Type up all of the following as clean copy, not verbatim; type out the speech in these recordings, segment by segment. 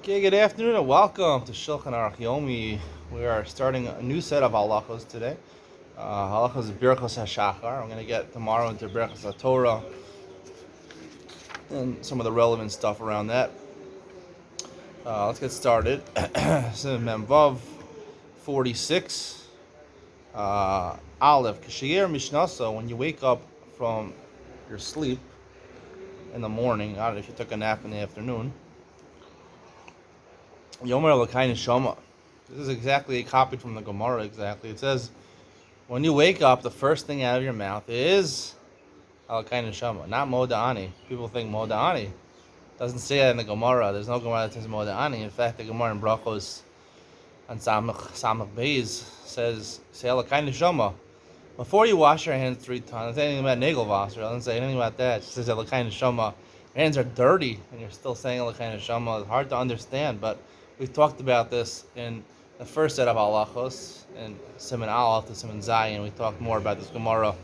Okay, good afternoon and welcome to Shulchan Aruch Yomi. We are starting a new set of halachos today. Halachos is Birchos HaShachar. I'm going to get tomorrow into Birchos HaTorah and some of the relevant stuff around that. Let's get started. So Memvav 46. Aleph. K'shir Mishnasa, when you wake up from your sleep in the morning, I don't know if you took a nap in the afternoon. Yomer L'kain Shoma. This is exactly a copy from the Gemara, exactly. It says, when you wake up, the first thing out of your mouth is L'kain Shoma, not Moda'ani. People think Moda'ani. Doesn't say that in the Gemara. There's no Gemara that says Moda'ani. In fact, the Gemara in Brachos on Samach Beis says, say L'kain Shoma. Before you wash your hands 3 times, it doesn't say anything about Nagelwasser. It doesn't say anything about that. It just says L'kain Shoma. Your hands are dirty, and you're still saying L'kain Shoma. It's hard to understand, but we've talked about this in the first set of halachos, in Siman Aleph to Siman Zayin. We talked more about this Gemara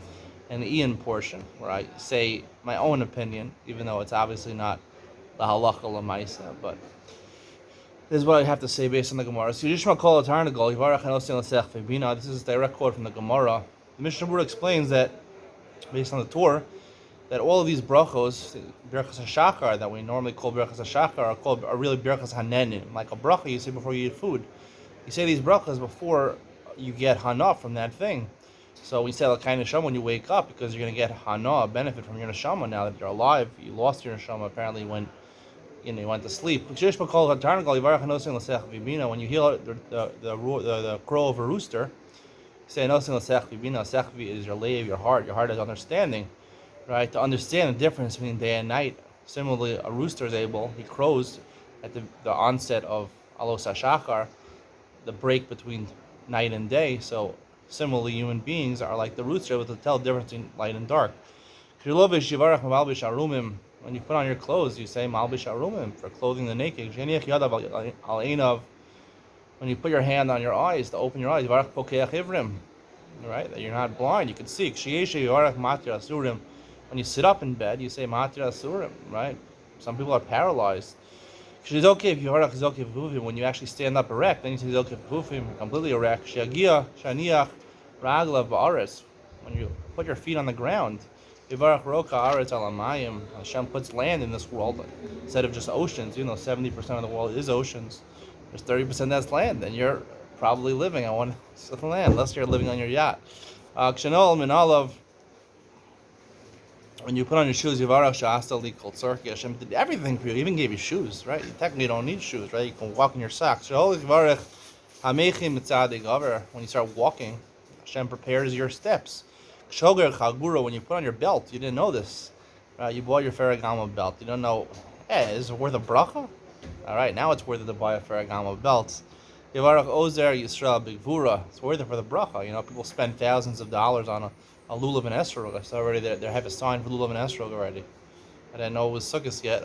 in the Ian portion, where I say my own opinion, even though it's obviously not the halacha l'maisa, but this is what I have to say based on the Gemara. So Yishma Kol Tarnagol, Yivarach Hanosin L'Sech Vebina. This is a direct quote from the Gemara. The Mishnah Berurah explains that, based on the Torah, that all of these brachos, Birchos HaShachar, that we normally call Birchos HaShachar, are really Birchos HaNenin. Like a bracha you say before you eat food. You say these brachos before you get hana from that thing. So we say L'kain Neshama when you wake up, because you're going to get hana, a benefit from your neshama now that you're alive. You lost your neshama apparently when you went to sleep. When you hear the crow of a rooster, you say Nosin L'Sech Vibina. Sechvi is your lave, your heart. Your heart is understanding. Right, to understand the difference between day and night. Similarly, a rooster is able, he crows at the onset of Alos HaShachar, the break between night and day. So similarly, human beings are like the rooster, able to tell the difference between light and dark. When you put on your clothes, you say Malbish Arumim, for clothing the naked. When you put your hand on your eyes, to open your eyes, right, that you're not blind, you can see. When you sit up in bed, you say Matir Asurim, right? Some people are paralyzed. When you actually stand up erect, then you say completely erect. When you put your feet on the ground, Hashem puts land in this world instead of just oceans. 70% of the world is oceans. There's 30% that's land, and you're probably living on one of the land, unless you're living on your yacht. When you put on your shoes, Hashem did everything for you. He even gave you shoes, right? You technically don't need shoes, right? You can walk in your socks. When you start walking, Hashem prepares your steps. When you put on your belt, you didn't know this. Right? You bought your Ferragamo belt. You don't know, is it worth a bracha? All right, now it's worth it to buy a Ferragamo belt. It's worth it for the bracha. People spend thousands of dollars on a lulav and esrog. I saw already they have a sign for lulav and esrog already. I didn't know it was sukkahs yet.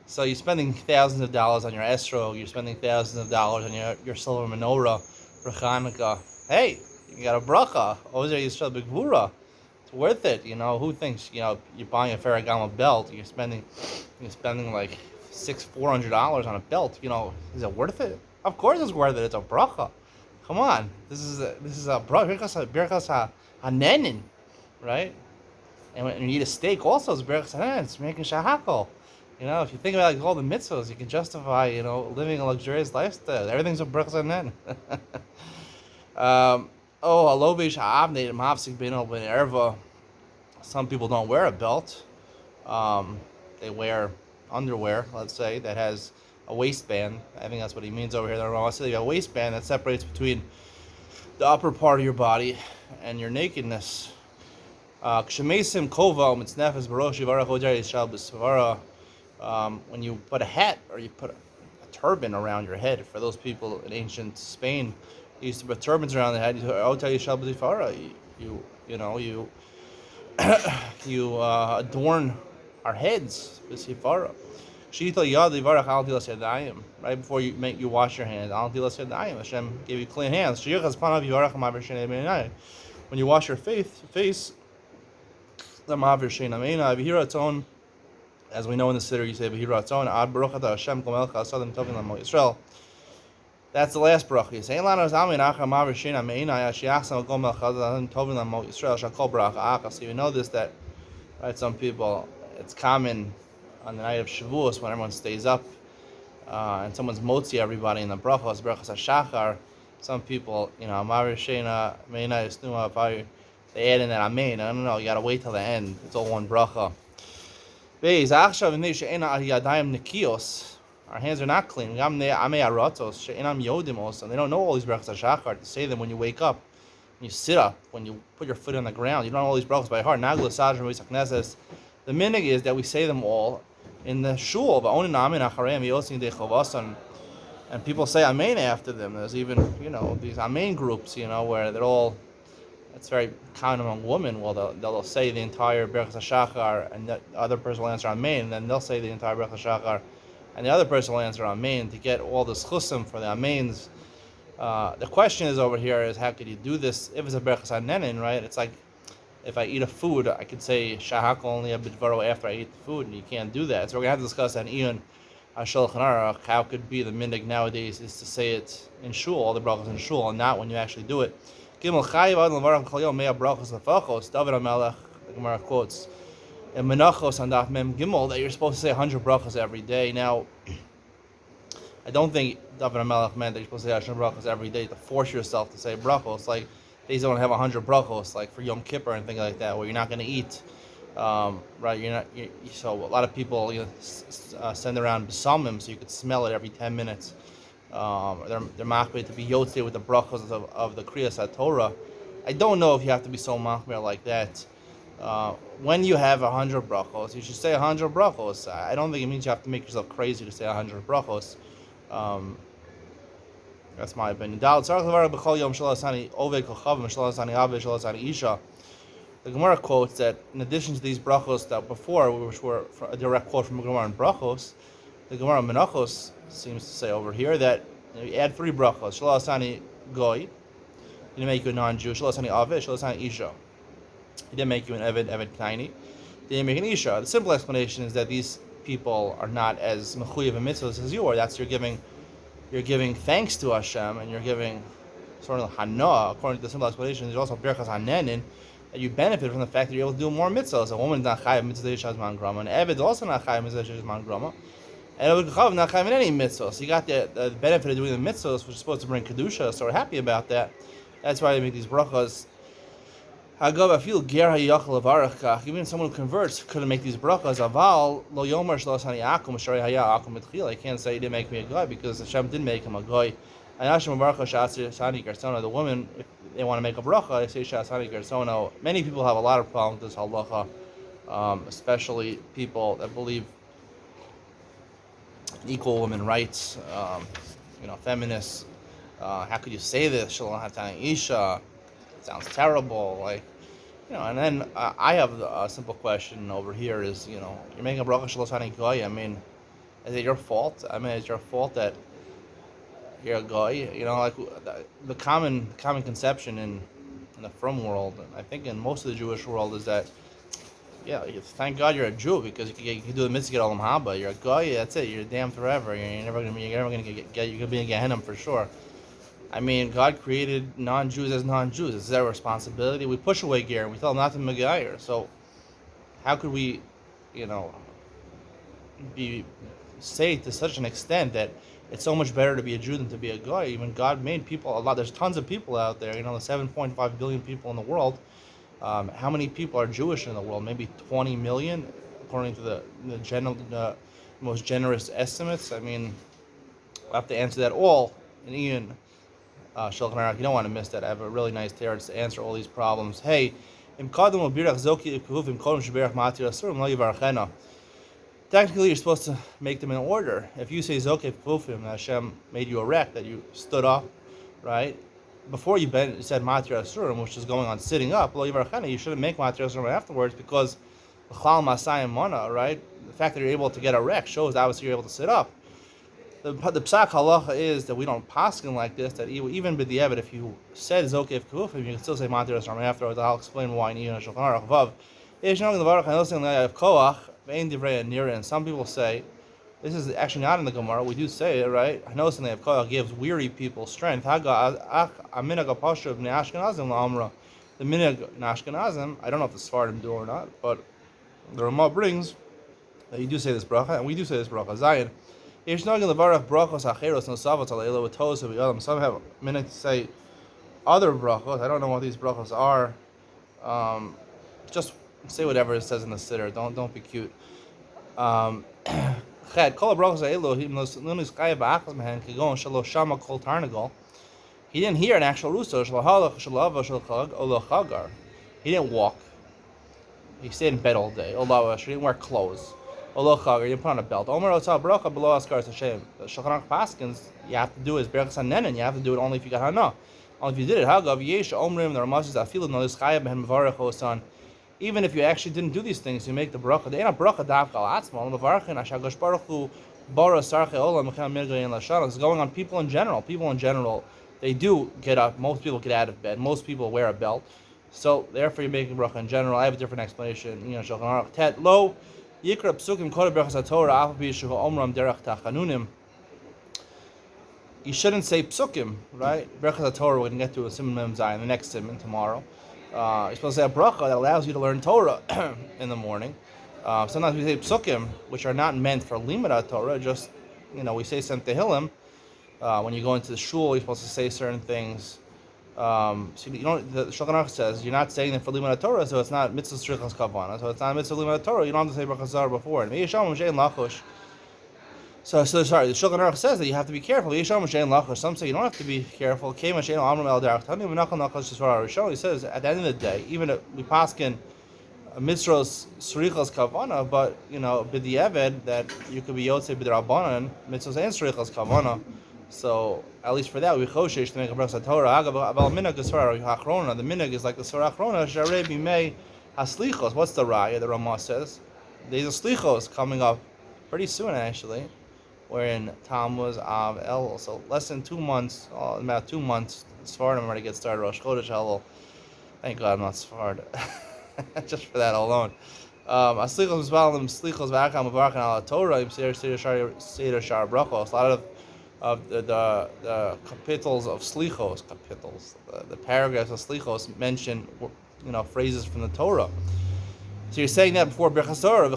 So you're spending thousands of dollars on your esrog. You're spending thousands of dollars on your silver menorah for Hanukkah. Hey, you got a bracha. Ozer Yisrael B'Gvura. It's worth it. Who thinks you're buying a Ferragamo belt? You're spending like $400 on a belt. Is it worth it? Of course it's worth it. It's a bracha. Come on, this is a bracha. Birchas HaNenin, right? And when you eat a steak, also it's Birchas HaNenin. It's making shahakol. If you think about all the mitzvahs, you can justify living a luxurious lifestyle. Everything's a Birchas HaNenin. Some people don't wear a belt. They wear underwear, let's say, that has a waistband. I think that's what he means over here. I say a waistband that separates between the upper part of your body and your nakedness. When you put a hat or you put a turban around your head, for those people in ancient Spain, they used to put turbans around their head. You adorn our heads with sifara. Right before you wash your hands, Hashem gave you clean hands. When you wash your face, the As we know in the Siddur, you say, V'hiratzon, Ad Baruch Ata Hashem, Kol Melech HaSadim Tovim L'Amo Yisrael. That's the last bracha. You say, Ein lanu zalmin achar ma v'shina me'inai ashiachsam Kol Melech HaSadim Tovim L'Amo Yisrael Shakol Bracha Achas. So you know this, that, right, some people, it's common on the night of Shavuos when everyone stays up and someone's motzi everybody in the brachos HaShachar. Some people, ma v'shina me'inai yisnuma, they add in that amen. No, you gotta wait till the end. It's all one bracha. Our hands are not clean. They don't know all these brachos HaShachar to say them when you wake up, when you sit up, when you put your foot on the ground. You don't know all these brachos by heart. The minig is that we say them all in the shul. And people say amen after them. There's even, these amen groups, where they're all, it's very common among women. Well, they'll say the entire Berachas HaShachar, and the other person will answer Amen, and then they'll say the entire Berachas HaShachar, and the other person will answer Amen to get all the schusim for the Amens. The question is over here is, how could you do this if it's a Berachas HaNenin, right? It's like, if I eat a food, I could say Shahak only a bidvaro after I eat the food, and you can't do that. So we're going to have to discuss that in Shulchan Aruch, how could be the mindig nowadays is to say it in shul, all the brachas in shul, and not when you actually do it. Gimel Chayiv Ad Levarach Kol Yom Mea Brachos Lefachos. David HaMelech, the Gemara quotes in Menachos on Daf Mem Gimel that you're supposed to say 100 brachos every day. Now, I don't think David HaMelech meant that you're supposed to say 100 brachos every day to force yourself to say brachos. Like days don't have 100 brachos, like for Yom Kippur and things like that, where you're not going to eat. Right? So a lot of people send around besamim so you could smell it every 10 minutes. They're machmir to be yotzei with the brachos of the Kriyas HaTorah. I don't know if you have to be so machmir like that. When you have 100 brachos, you should say 100 brachos. I don't think it means you have to make yourself crazy to say 100 brachos. That's my opinion. The Gemara quotes that in addition to these brachos that before, which were a direct quote from the Gemara in brachos, the Gemara Menachos seems to say over here that you add 3 brachos. Shelo asani goy, he didn't make you a non-Jew. Shelo asani aved, shelo asani isha. He didn't make you an eved kaini. He didn't make an isha. The simple explanation is that these people are not as mechuyev and mitzvahs as you are. That's you're giving thanks to Hashem, and you're giving sort of hana. According to the simple explanation, there's also berachas hanenin, that you benefit from the fact that you're able to do more mitzvahs. A woman is not chayav mitzvah shazman grama, and eved is also not chayav mitzvah shazman grama. And it would not have any mitzvahs. So you got the benefit of doing the mitzvahs, which is supposed to bring kedusha. So we're happy about that. That's why they make these brachas. Hagav afil ger hayachal avarach. Even someone who converts couldn't make these brachas. Aval lo yomer shlasani akum shari haya akum mitchila. I can't say he didn't make me a guy because Hashem didn't make him a guy. And Hashem avarach shasani gersona. The women, if they want to make a bracha, they say shasani gersona. Many people have a lot of problems with this halacha, especially people that believe equal women rights, feminists. How could you say this? Shalom hatani isha. Sounds terrible. And then I have a simple question over here is, you're making a bracha shalom hatani goy. I mean, is it your fault? Is it your fault that you're a goy? The common conception in the frum world, and I think in most of the Jewish world, is that thank God you're a Jew because you can do the mitzvah olam haba. You're a guy, that's it. You're damned forever. You're never gonna be in Gehenna for sure. I mean, God created non-Jews as non-Jews. It's their responsibility. We push away ger and we tell them not to megayer. So, how could we, say to such an extent that it's so much better to be a Jew than to be a guy? Even God made people a lot. There's tons of people out there. The 7.5 billion people in the world. How many people are Jewish in the world? Maybe 20 million, according to the most generous estimates. I mean, we'll have to answer that all in Ian Shulchan Aruch. You don't want to miss that. I have a really nice teretz to answer all these problems. Hey, technically, you're supposed to make them in order. If you say zokeh kufim, Hashem made you erect, that you stood up, right? Before you said Matir Asurim, which is going on sitting up, you shouldn't make Matir Asurim afterwards because L'chal Masayim Mana, right? The fact that you're able to get erect shows that obviously you're able to sit up. The psak halacha is that we don't paskin like this, that even b'diavad, if you said Zokev Kufim, you can still say Matir Asurim afterwards. I'll explain why in Shulchan Aruch Vav. ve'ein divrei nira. And some people say, this is actually not in the Gemara. We do say it, right? I know something that gives weary people strength. Haga aminag apashu of Ashkenazim la'amra. The minhag in Ashkenazim, I don't know if the Sfardim do or not, but the Ramah brings that you do say this bracha, and we do say this bracha. Zayin. Some have minhag to say other brachos. I don't know what these brachos are. Just say whatever it says in the siddur. Don't be cute. He didn't hear an actual russo. He didn't walk. He stayed in bed all day. He didn't wear clothes. He didn't put on a belt. The Shulchan Paskins, you have to do is berachas hanenin. You have to do it only if you got hana. Only if you did it. Even if you actually didn't do these things, you make the bracha. They ain't a bracha davka alatzma. It's going on people in general. People in general, they do get up. Most people get out of bed. Most people wear a belt. So therefore, you're making bracha in general. I have a different explanation. Shulchan Aruch tet lo yikra psukim kol berachas haTorah afav b'yishuv omram derech tachanunim. You shouldn't say psukim, right? Berachas haTorah, we're going to get to a Simon Mem Zayin, the next Simon tomorrow. You're supposed to say a bracha that allows you to learn Torah in the morning. Sometimes we say psukim, which are not meant for limud Torah. Just we say some tehillim. When you go into the shul, you're supposed to say certain things. So the Shulchan Aruch says you're not saying them for limud Torah, so it's not mitzvah strichas kavana. So it's not mitzvah limud Torah. You don't have to say bracha zar before. And So sorry, the Shulchan Aruch says that you have to be careful. Some say you don't have to be careful. He says at the end of the day, even if we paskin a mitzvahs srichas kavana, but b'di'eved that you could be yotzei b'drabanan mitzvahs and srichas kavana. So at least for that we choshesh to make a bracha Torah. Aval minhag is svarah hachrona. The minhag is like the svarah hachrona. Sharei b'mei haslichos. What's the raya? The Ramah says there's a slichos coming up pretty soon actually. We're in Tammuz Av El, so less than 2 months, about 2 months, Sfardim already get started, Rosh Chodesh Elul. Thank God I'm not Sfard, just for that alone. Aslichos V'alim, Slichos V'akam, V'arkan Ala Torah, Seder Shar Brachos. A lot of the capitals of Slichos, the paragraphs of Slichos mention, phrases from the Torah. So you're saying that before Berachas Torah.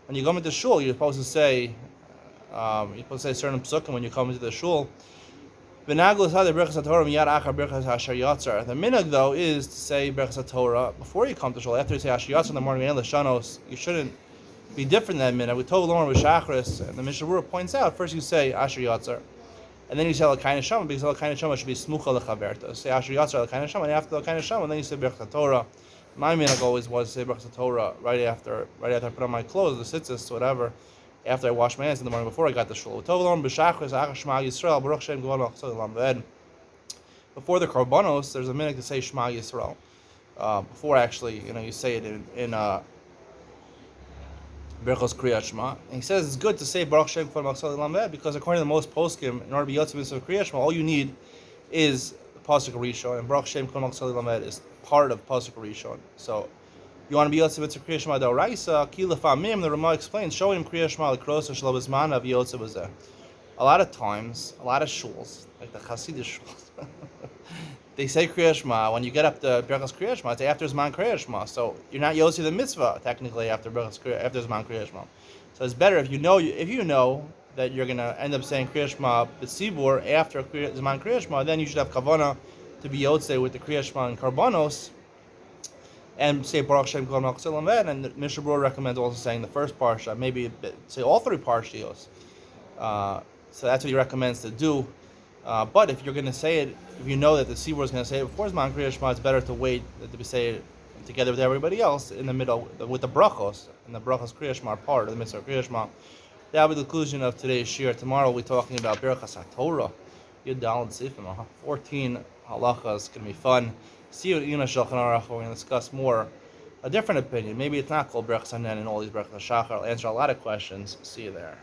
When you come into shul, you're supposed to say certain psukim when you come into the shul. The minhag though is to say Berachas Torah before you come to shul. After you say Asher Yatzar in the morning, you shouldn't be different than minhag. We told Lauren with Shachris, and the Mishnah Berurah points out first you say Asher Yatzar. And then you say L'kain Shama, because L'kain Shama should be Smucha L'chaverta. Say Asher Yatzar L'kain Shama, and after L'kain Shama, and then you say Berachas Torah. My minhag always was to say Berachas Torah right after I put on my clothes, the tzitzis, whatever, after I wash my hands in the morning before I got to shul. Before the Karbanos, there's a minhag to say Shema Yisrael. Before actually, you say it in Berachos Kriyat Shema. And he says it's good to say Baruch Shem Kol Maksal Lamed because according to most poskim, in order to be Yotzei Mitzvah Kriyat Shema, all you need is the Pasuk Rishon, and Baruch Shem Kol Maksal Lamed is part of Pasuk Rishon. So you want to be Yotzei Mitzvah Kriyat Shema D'Oraisa, Ki Lefamim, the Ramah explains, showing him Kriyat Shema L'Kros Shelo B'Zman of Yotzei B'Zeh. A lot of times, a lot of shuls, like the Hasidic shuls, they say Kriyat Shema. When you get up to Berachos Kriyat Shema, it's after Zman Kriyat Shema. So you're not Yotzei the mitzvah technically after Zman Kriyat Shema. So it's better if you know that you're gonna end up saying Kriyat Shema b'tzibur after Zman Kriyat Shema, then you should have kavana to be Yotzei with the Kriyat Shema and Karbanos, and say Baruch Shem Kol Maksal Lamed. And the Mishnah Berurah recommends also saying the first parsha, maybe say all 3 parshios. So that's what he recommends to do. But if you're going to say it, if you know that the Sibur is going to say it before Zman Kriyat Shema, it's better to wait to say it together with everybody else in the middle with the brachos, and the brachos Kriyat Shema are part of the mitzvah Kriyat Shema. That will be the conclusion of today's shir. Tomorrow we'll be talking about Berachas HaTorah, Yud Daled Sifim, 14 halachas. It's going to be fun. See you in Shulchan Aruch. We're going to discuss more a different opinion. Maybe it's not called Berachas Hanen and all these Berachas Shachar. I'll answer a lot of questions. See you there.